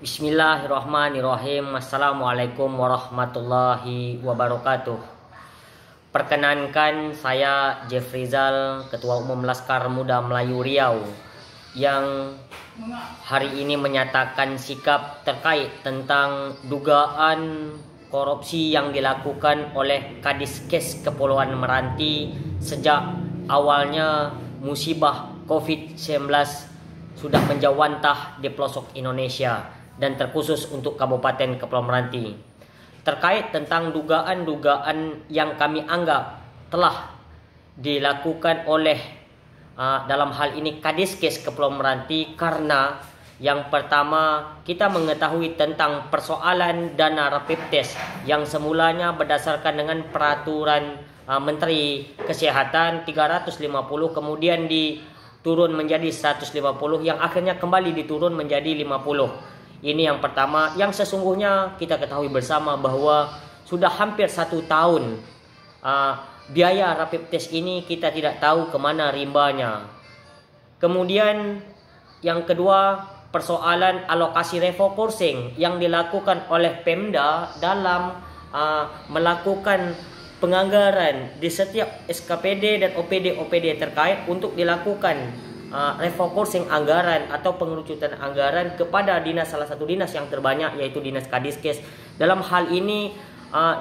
Bismillahirrahmanirrahim. Assalamualaikum warahmatullahi wabarakatuh. Perkenankan, saya Jeff Rizal, Ketua Umum Laskar Muda Melayu Riau, yang hari ini menyatakan sikap terkait tentang dugaan korupsi yang dilakukan oleh Kadiskes Kepulauan Meranti sejak awalnya musibah COVID-19 sudah menjawantah di pelosok Indonesia dan terkhusus untuk Kabupaten Kepulauan Meranti. Terkait tentang dugaan-dugaan yang kami anggap telah dilakukan oleh dalam hal ini Kadiskes Kepulauan Meranti, karena yang pertama kita mengetahui tentang persoalan dana rapid test yang semulanya berdasarkan dengan peraturan Menteri Kesehatan 350, kemudian diturun menjadi 150, yang akhirnya kembali diturun menjadi 50. Ini yang pertama. Yang sesungguhnya kita ketahui bersama bahwa sudah hampir 1 tahun biaya rapid test ini kita tidak tahu kemana rimbanya. Kemudian yang kedua, persoalan alokasi refocusing yang dilakukan oleh Pemda dalam melakukan penganggaran di setiap SKPD dan OPD terkait untuk dilakukan refocusing anggaran atau pengerucutan anggaran kepada salah satu dinas yang terbanyak, yaitu Dinas Kadiskes. Dalam hal ini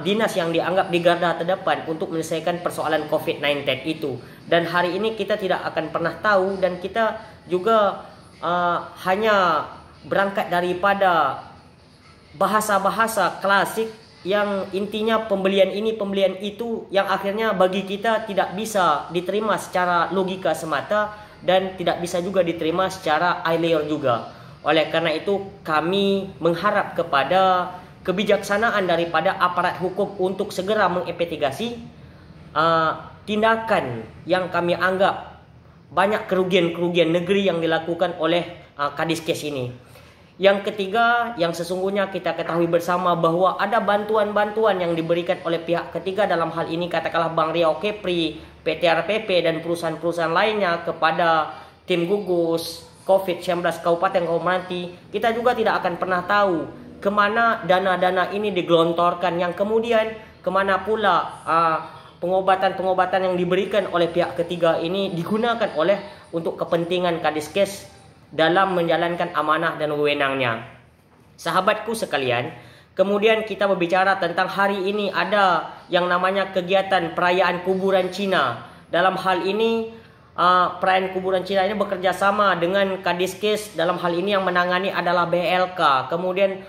dinas yang dianggap di garda terdepan untuk menyelesaikan persoalan COVID-19 itu. Dan hari ini kita tidak akan pernah tahu, dan kita juga hanya berangkat daripada bahasa-bahasa klasik yang intinya pembelian ini pembelian itu, yang akhirnya bagi kita tidak bisa diterima secara logika semata dan tidak bisa juga diterima secara air juga. Oleh karena itu kami mengharap kepada kebijaksanaan daripada aparat hukum untuk segera menginvestigasi tindakan yang kami anggap banyak kerugian negeri yang dilakukan oleh Kadiskes ini. Yang ketiga, yang sesungguhnya kita ketahui bersama bahwa ada bantuan-bantuan yang diberikan oleh pihak ketiga, dalam hal ini katakanlah Bank Riau Kepri, PT RPP dan perusahaan-perusahaan lainnya kepada tim gugus COVID-19 Kabupaten Kepulauan Meranti. Kita juga tidak akan pernah tahu kemana dana-dana ini digelontorkan, yang kemudian kemana pula pengobatan-pengobatan yang diberikan oleh pihak ketiga ini digunakan untuk kepentingan Kadiskes dalam menjalankan amanah dan wewenangnya. Sahabatku sekalian, kemudian kita berbicara tentang hari ini ada yang namanya kegiatan perayaan kuburan Cina. Dalam hal ini perayaan kuburan Cina ini bekerja sama dengan Kadiskes. Dalam hal ini yang menangani adalah BLK. Kemudian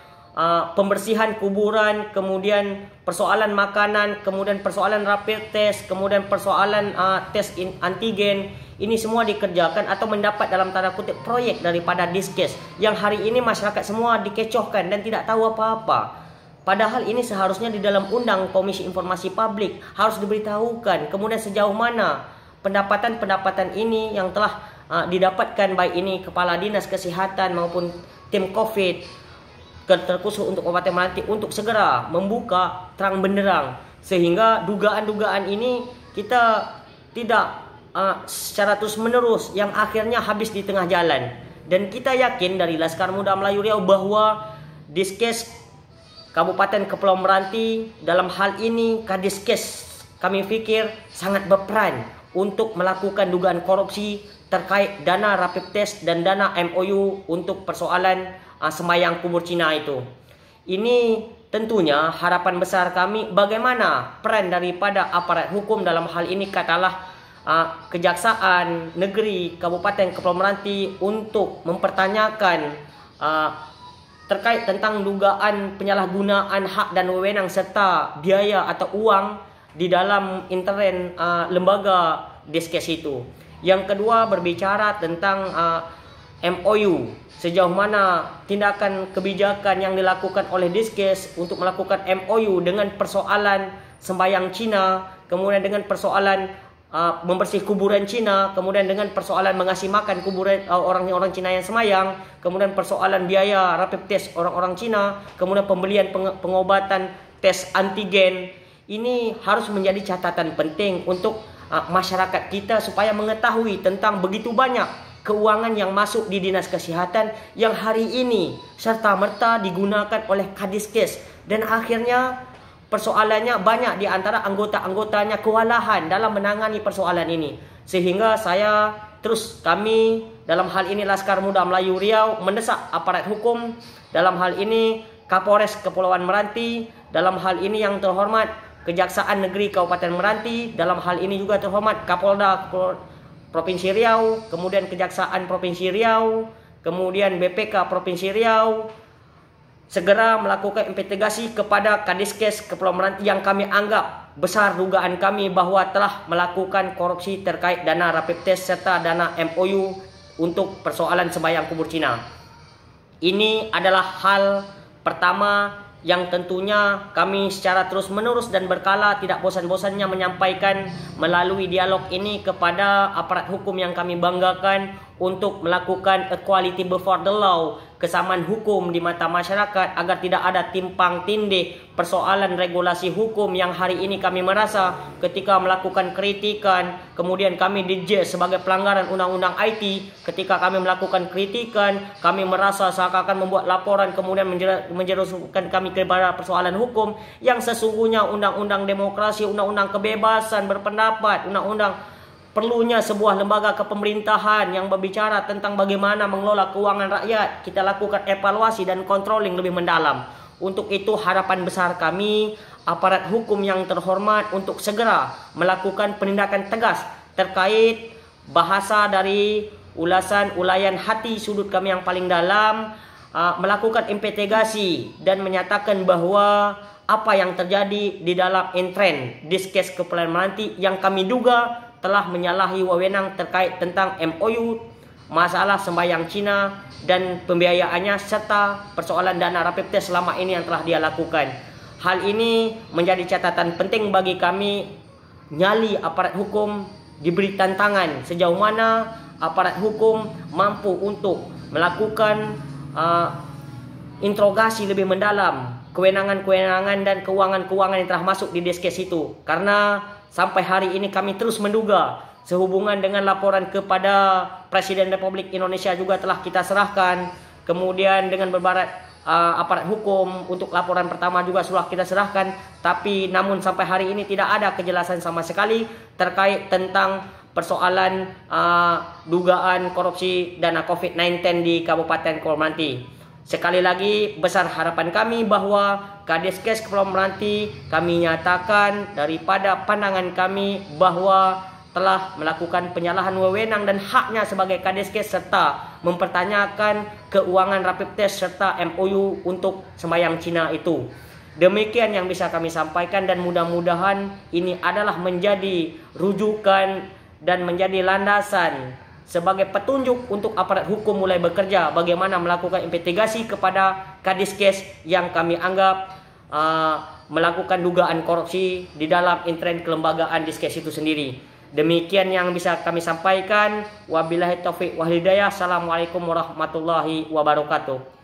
pembersihan kuburan, kemudian persoalan makanan, kemudian persoalan rapid test, kemudian persoalan tes antigen. Ini semua dikerjakan atau mendapat dalam tanda kutip proyek daripada Diskes, yang hari ini masyarakat semua dikecohkan dan tidak tahu apa-apa. Padahal ini seharusnya di dalam undang Komisi Informasi Publik harus diberitahukan kemudian sejauh mana pendapatan ini yang telah didapatkan, baik ini Kepala Dinas Kesehatan maupun tim COVID terkhusus untuk Kabupaten Meranti, untuk segera membuka terang benderang, sehingga dugaan-dugaan ini kita tidak secara terus menerus yang akhirnya habis di tengah jalan. Dan kita yakin dari Laskar Muda Melayu Riau bahwa Diskes Kabupaten Kepulauan Meranti dalam hal ini Kadiskes kami pikir sangat berperan untuk melakukan dugaan korupsi terkait dana rapid test dan dana MOU untuk persoalan sembayang kubur Cina itu. Ini tentunya harapan besar kami bagaimana peran daripada aparat hukum, dalam hal ini katalah Kejaksaan Negeri Kabupaten Kepulauan Meranti, untuk mempertanyakan terkait tentang dugaan penyalahgunaan hak dan wewenang serta biaya atau uang di dalam intern lembaga Diskes itu. Yang kedua, berbicara tentang MOU, sejauh mana tindakan kebijakan yang dilakukan oleh Diskes untuk melakukan MOU dengan persoalan sembayang Cina, kemudian dengan persoalan membersih kuburan Cina, kemudian dengan persoalan mengasih makan kuburan orang-orang Cina yang semayang, kemudian persoalan biaya rapid test orang-orang Cina, kemudian pembelian pengobatan tes antigen. Ini harus menjadi catatan penting untuk masyarakat kita supaya mengetahui tentang begitu banyak keuangan yang masuk di Dinas Kesehatan yang hari ini serta-merta digunakan oleh Kadiskes, dan akhirnya persoalannya banyak di antara anggota-anggotanya kewalahan dalam menangani persoalan ini. Sehingga kami dalam hal ini Laskar Muda Melayu Riau mendesak aparat hukum, dalam hal ini Kapolres Kepulauan Meranti, dalam hal ini yang terhormat Kejaksaan Negeri Kabupaten Meranti, dalam hal ini juga terhormat Kapolda Provinsi Riau, kemudian Kejaksaan Provinsi Riau, kemudian BPK Provinsi Riau, segera melakukan investigasi kepada Kadiskes Kepulauan Meranti yang kami anggap besar dugaan kami bahwa telah melakukan korupsi terkait dana rapid test serta dana MOU untuk persoalan sembahyang kubur Cina. Ini adalah hal pertama yang tentunya kami secara terus-menerus dan berkala tidak bosan-bosannya menyampaikan melalui dialog ini kepada aparat hukum yang kami banggakan untuk melakukan equality before the law, kesamaan hukum di mata masyarakat, agar tidak ada timpang tindih persoalan regulasi hukum yang hari ini kami merasa ketika melakukan kritikan, kemudian kami dijudge sebagai pelanggaran undang-undang IT. Ketika kami melakukan kritikan, kami merasa seakan-akan membuat laporan kemudian menjerumuskan kami kepada persoalan hukum yang sesungguhnya undang-undang demokrasi, undang-undang kebebasan berpendapat, undang-undang perlunya sebuah lembaga kepemerintahan yang berbicara tentang bagaimana mengelola keuangan rakyat. Kita lakukan evaluasi dan controlling lebih mendalam. Untuk itu harapan besar kami, aparat hukum yang terhormat, untuk segera melakukan penindakan tegas terkait bahasa dari ulayan hati sudut kami yang paling dalam, melakukan investigasi dan menyatakan bahwa apa yang terjadi di dalam intern Diskes Kepulauan Meranti yang kami duga telah menyalahi wewenang terkait tentang MOU, masalah sembahyang Cina dan pembiayaannya, serta persoalan dana rapid test selama ini yang telah dia lakukan. Hal ini menjadi catatan penting bagi kami. Nyali aparat hukum diberi tantangan sejauh mana aparat hukum mampu untuk melakukan interogasi lebih mendalam kewenangan-kewenangan dan keuangan-keuangan yang telah masuk di Diskes itu. Karena sampai hari ini kami terus menduga, sehubungan dengan laporan kepada Presiden Republik Indonesia juga telah kita serahkan. Kemudian dengan berbarat aparat hukum untuk laporan pertama juga sudah kita serahkan. Tapi namun sampai hari ini tidak ada kejelasan sama sekali terkait tentang persoalan dugaan korupsi dana COVID-19 di Kabupaten Kepulauan Meranti. Sekali lagi besar harapan kami bahwa Kadiskes Kepulauan Meranti, kami nyatakan daripada pandangan kami bahwa telah melakukan penyalahan wewenang dan haknya sebagai Kadiskes serta mempertanyakan keuangan rapid test serta MOU untuk sembahyang Cina itu. Demikian yang bisa kami sampaikan, dan mudah-mudahan ini adalah menjadi rujukan dan menjadi landasan sebagai petunjuk untuk aparat hukum mulai bekerja bagaimana melakukan investigasi kepada Kadiskes yang kami anggap melakukan dugaan korupsi di dalam intern kelembagaan Diskes itu sendiri. Demikian yang bisa kami sampaikan. Wabillahi taufiq wal hidayah. Assalamualaikum warahmatullahi wabarakatuh.